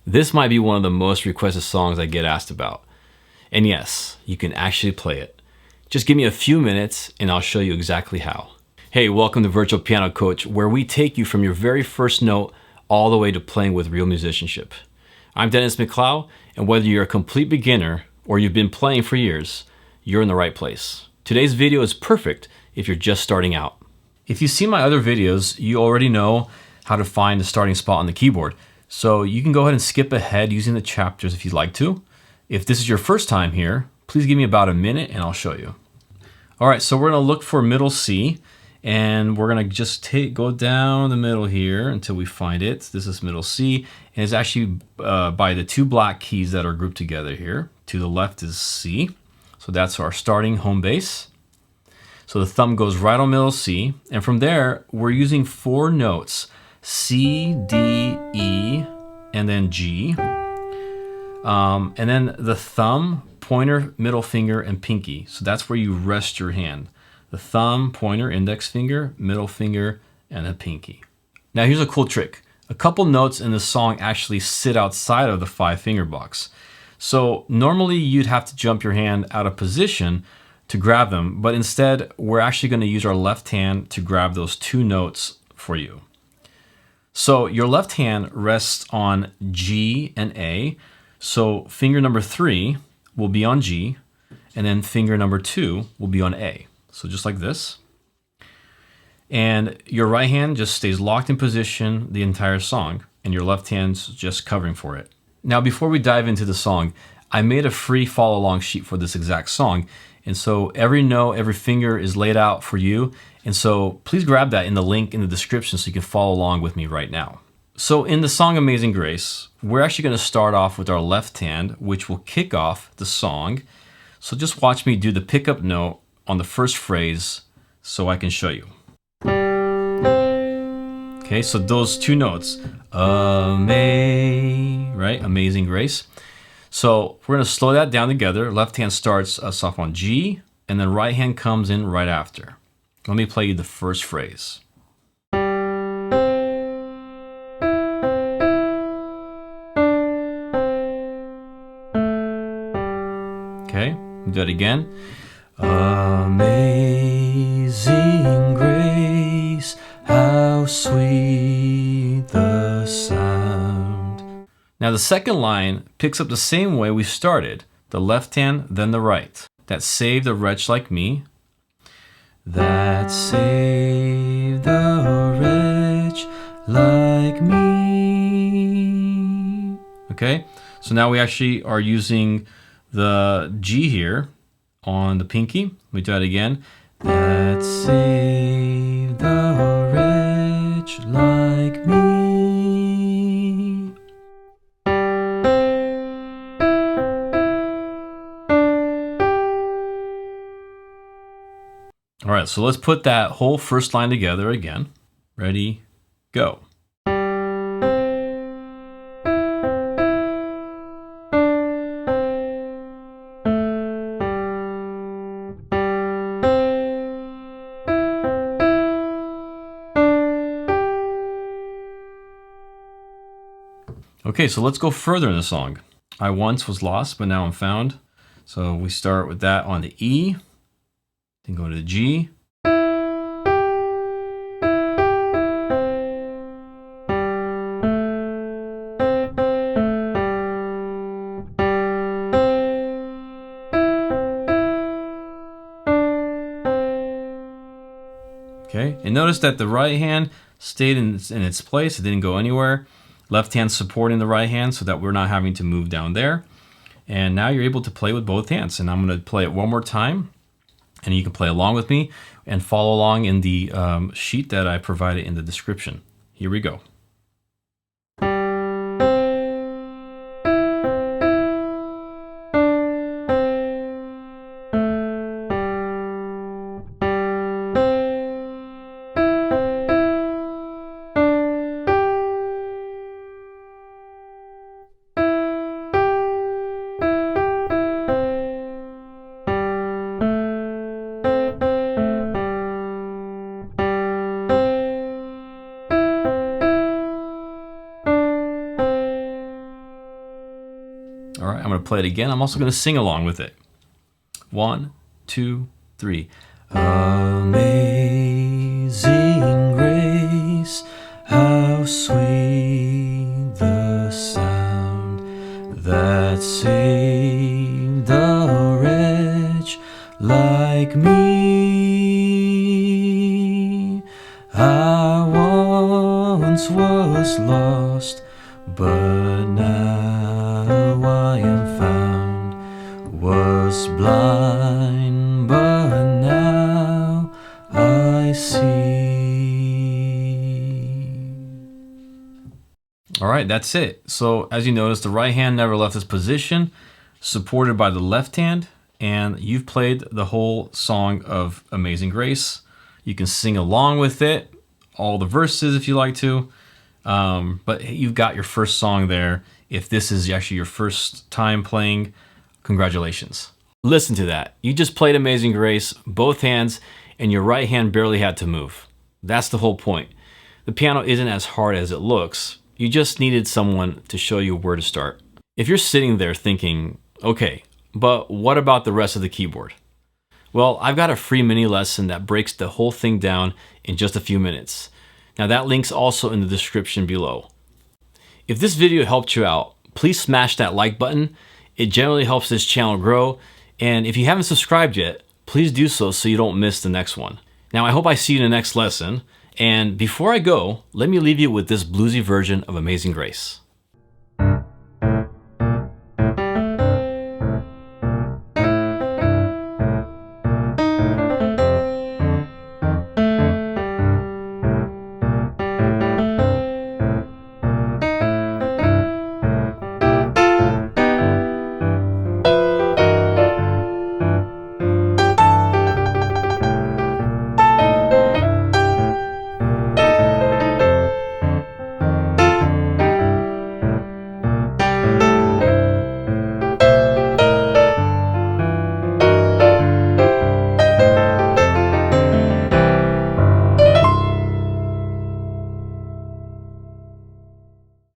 This might be one of the most requested songs I get asked about. And yes, you can actually play it. Just give me a few minutes and I'll show you exactly how. Hey, welcome to Virtual Piano Coach, where we take you from your very first note all the way to playing with real musicianship. I'm Dennis Miclau, and whether you're a complete beginner or you've been playing for years, you're in the right place. Today's video is perfect if you're just starting out. If you've seen my other videos, you already know how to find the starting spot on the keyboard. So you can go ahead and skip ahead using the chapters if you'd like to. If this is your first time here, please give me about a minute and I'll show you. All right, so we're gonna look for middle C, and we're gonna just go down the middle here until we find it. This is middle C, and it's actually by the two black keys that are grouped together here. To the left is C, so that's our starting home base. So the thumb goes right on middle C, and from there, we're using 4 notes, C, D, E, and then G. And then the thumb, pointer, middle finger, and pinky. So that's where you rest your hand. The thumb, pointer, index finger, middle finger, and a pinky. Now here's a cool trick. A couple notes in the song actually sit outside of the 5-finger box. So normally you'd have to jump your hand out of position to grab them, but instead we're actually going to use our left hand to grab those 2 notes for you. So your left hand rests on G and A. So finger number 3 will be on G, and then finger number 2 will be on A. So just like this. And your right hand just stays locked in position the entire song, and your left hand's just covering for it. Now, before we dive into the song, I made a free follow along sheet for this exact song. And so every note, every finger is laid out for you. And so please grab that in the link in the description so you can follow along with me right now. So in the song Amazing Grace, we're actually going to start off with our left hand, which will kick off the song. So just watch me do the pickup note on the first phrase so I can show you. Okay, so those 2 notes, Amazing Grace. So we're going to slow that down together. Left hand starts us off on G, and then right hand comes in right after. Let me play you the first phrase. Okay, do that again. Amazing grace, how sweet the sound. Now the second line picks up the same way we started. The left hand, then the right. That saved a wretch like me. That saved a wretch like me. Okay, so now we actually are using the G here on the pinky. Let me do that again. That saved a wretch like me. All right, so let's put that whole first line together again. Ready, go. Okay, so let's go further in the song. I once was lost, but now I'm found. So we start with that on the E, then go to the G. Okay, and notice that the right hand stayed in its place. It didn't go anywhere. Left hand supporting the right hand so that we're not having to move down there. And now you're able to play with both hands. And I'm going to play it one more time. And you can play along with me and follow along in the sheet that I provided in the description. Here we go. I'm gonna play it again. I'm also gonna sing along with it. 1, 2, 3. Amazing grace, how sweet the sound that saved a wretch like me. I once was lost, but now I am found. Was blind, but now I see. All right, that's it. So as you notice, the right hand never left its position, supported by the left hand, and you've played the whole song of Amazing Grace. You can sing along with it, all the verses if you like to, but you've got your first song there. If this is actually your first time playing, congratulations. Listen to that. You just played Amazing Grace, both hands, and your right hand barely had to move. That's the whole point. The piano isn't as hard as it looks. You just needed someone to show you where to start. If you're sitting there thinking, okay, but what about the rest of the keyboard? Well, I've got a free mini lesson that breaks the whole thing down in just a few minutes. Now that link's also in the description below. If this video helped you out, please smash that like button. It generally helps this channel grow. And if you haven't subscribed yet, please do so you don't miss the next one. Now I hope I see you in the next lesson. And before I go, let me leave you with this bluesy version of Amazing Grace.